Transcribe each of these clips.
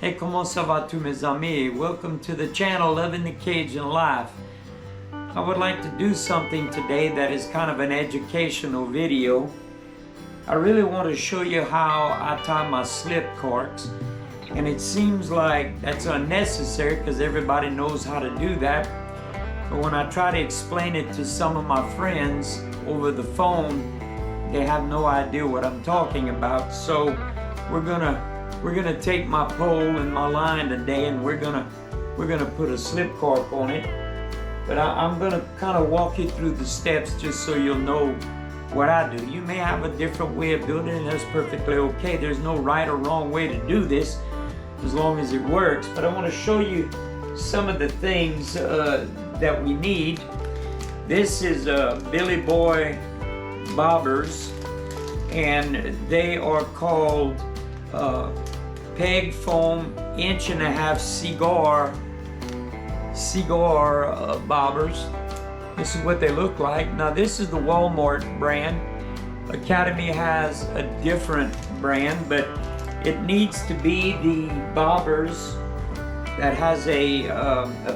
Hey, comment ça va tous mes amis? Welcome to the channel Loving the Cajun Life. I would like to do something today that is kind of an educational video. I really want to show you how I tie my slip corks, and it seems like that's unnecessary because everybody knows how to do that. But when I try to explain it to some of my friends over the phone, they have no idea what I'm talking about. So we're gonna take my pole and my line today, and we're gonna put a slip cork on it. But I'm gonna kind of walk you through the steps just so you'll know what I do. You may have a different way of doing it, and that's perfectly okay. There's no right or wrong way to do this as long as it works. But I want to show you some of the things that we need. This is Billy Boy bobbers, and they are called peg foam 1.5 cigar bobbers. This is what they look like. Now this is the Walmart brand. Academy has a different brand, but it needs to be the bobbers that has a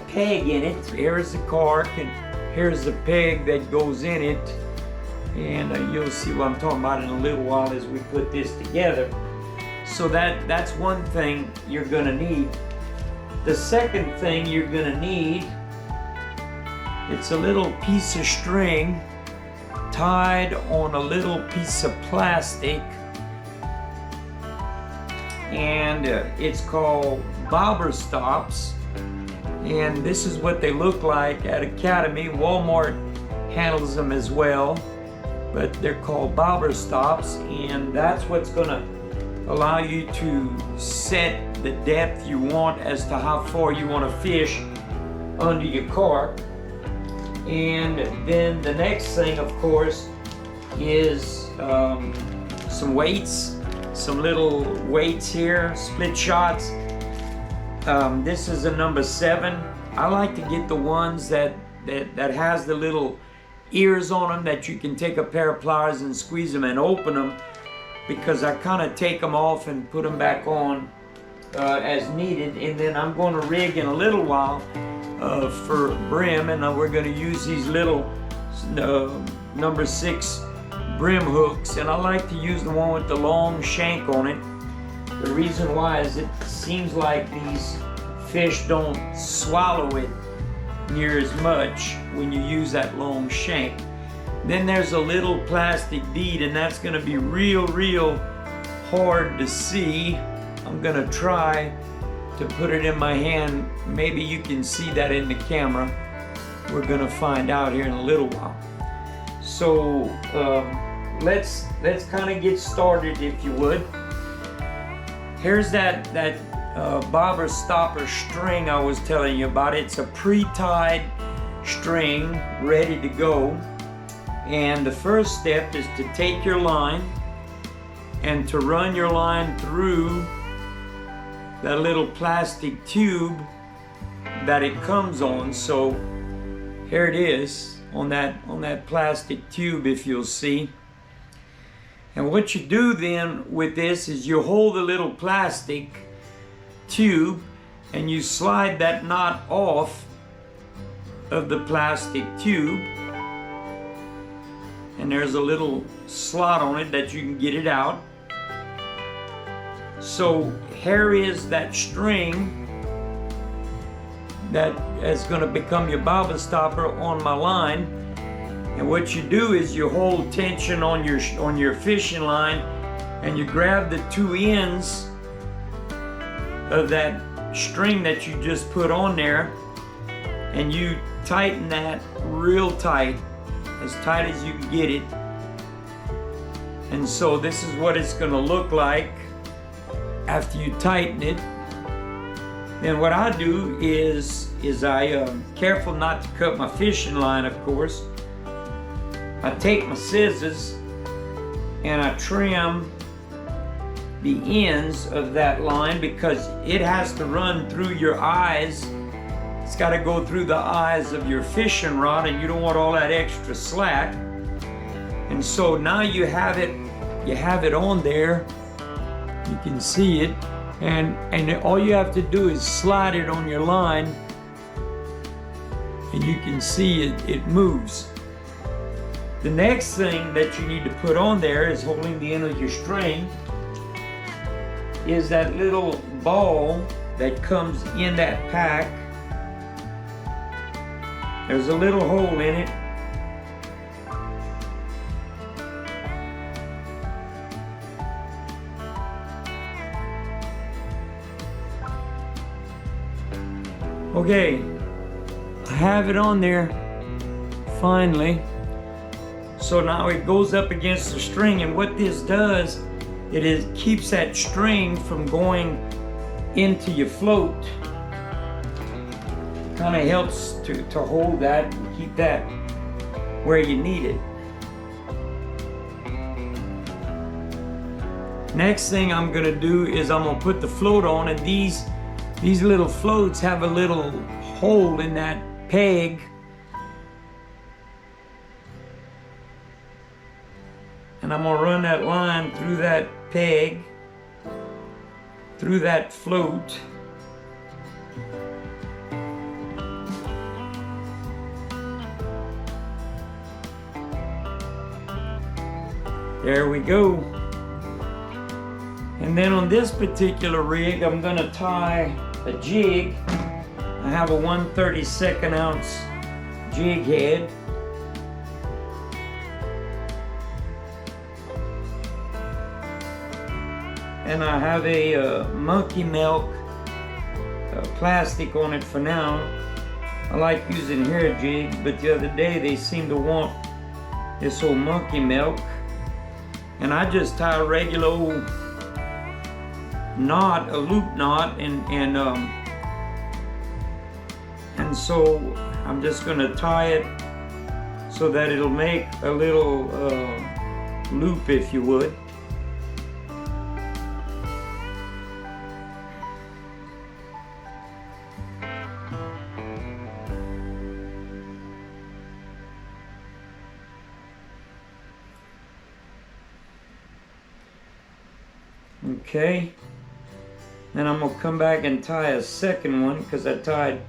peg in it. Here's the cork, and here's the peg that goes in it, and you'll see what I'm talking about in a little while as we put this together. So that's one thing you're gonna need. The second thing you're gonna need, it's a little piece of string tied on a little piece of plastic, and it's called bobber stops, and this is what they look like at Academy. Walmart handles them as well, but they're called bobber stops, and that's what's gonna allow you to set the depth you want as to how far you want to fish under your cork. And then the next thing, of course, is some weights, some little weights here, split shots. This is a number 7. I like to get the ones that has the little ears on them that you can take a pair of pliers and squeeze them and open them, because I kind of take them off and put them back on as needed. And then I'm going to rig in a little while for brim, and we're going to use these little number 6 brim hooks, and I like to use the one with the long shank on it. The reason why is it seems like these fish don't swallow it near as much when you use that long shank. Then there's a little plastic bead, and that's going to be real hard to see. I'm going to try to put it in my hand. Maybe you can see that in the camera. We're going to find out here in a little while. So let's kind of get started, if you would. Here's that bobber stopper string I was telling you about. It's a pre-tied string ready to go. And the first step is to take your line and to run your line through that little plastic tube that it comes on. So here it is on that plastic tube, if you'll see. And what you do then with this is you hold the little plastic tube and you slide that knot off of the plastic tube. And there's a little slot on it that you can get it out. So here is that string that is going to become your bobber stopper on my line. And what you do is you hold tension on your fishing line, and you grab the 2 ends of that string that you just put on there, and you tighten that real tight, as tight as you can get it. And so this is what it's going to look like after you tighten it. Then what I do is I careful not to cut my fishing line, of course. I take my scissors and I trim the ends of that line, because it has to run through your eyes. It's got to go through the eyes of your fishing rod, and you don't want all that extra slack. And so now you have it on there. You can see it. And all you have to do is slide it on your line, and you can see it moves. The next thing that you need to put on there is holding the end of your string is that little ball that comes in that pack. There's a little hole in it. Okay, I have it on there finally. So now it goes up against the string, and what this does, it keeps that string from going into your float. Kind of helps to hold that and keep that where you need it. Next thing I'm gonna do is I'm gonna put the float on, and these little floats have a little hole in that peg. And I'm gonna run that line through that peg, through that float. There we go. And then on this particular rig, I'm gonna tie a jig. I have a 1/32 ounce jig head. And I have a monkey milk plastic on it for now. I like using hair jigs, but the other day they seemed to want this old monkey milk. And I just tie a regular old knot, a loop knot, and so I'm just gonna tie it so that it'll make a little loop, if you would. Okay, then I'm gonna come back and tie a second one, because I tied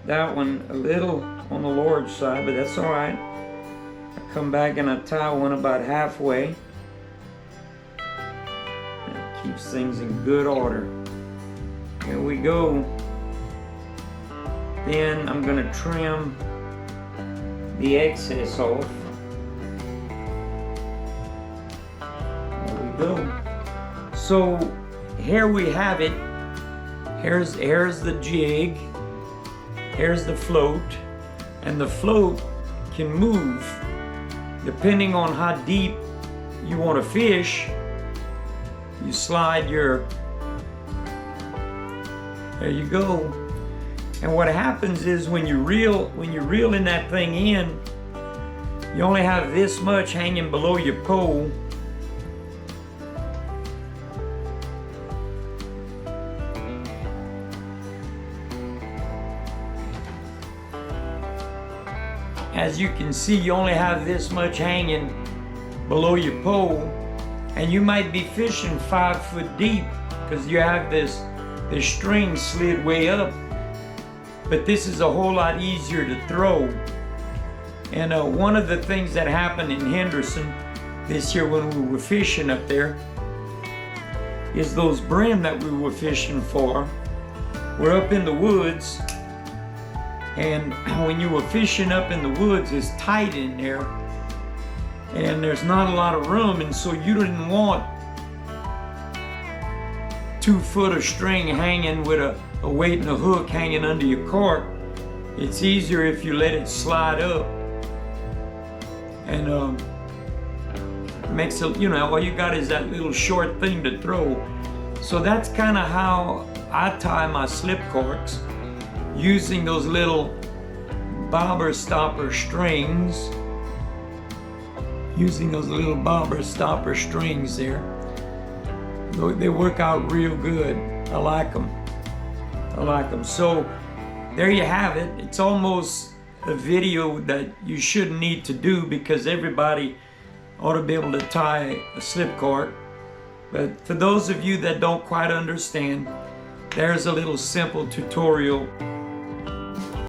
that one a little on the large side, but that's all right. I come back and I tie one about halfway. That keeps things in good order. Here we go. Then I'm gonna trim the excess off. There we go. So here we have it. Here's the jig. Here's the float. And the float can move depending on how deep you want to fish. You slide your, there you go. And what happens is when you reel in that thing in, you only have this much hanging below your pole. As you can see, you only have this much hanging below your pole, and you might be fishing 5 foot deep because you have this string slid way up. But this is a whole lot easier to throw. And one of the things that happened in Henderson this year when we were fishing up there is those brim that we were fishing for were up in the woods. And when you were fishing up in the woods, it's tight in there, and there's not a lot of room, and so you didn't want 2 foot of string hanging with a weight and a hook hanging under your cork. It's easier if you let it slide up, and makes it, you know, all you got is that little short thing to throw. So that's kind of how I tie my slip corks, using those little bobber stopper strings. There. They work out real good. I like them. So there you have it. It's almost a video that you shouldn't need to do because everybody ought to be able to tie a slip cork. But for those of you that don't quite understand, there's a little simple tutorial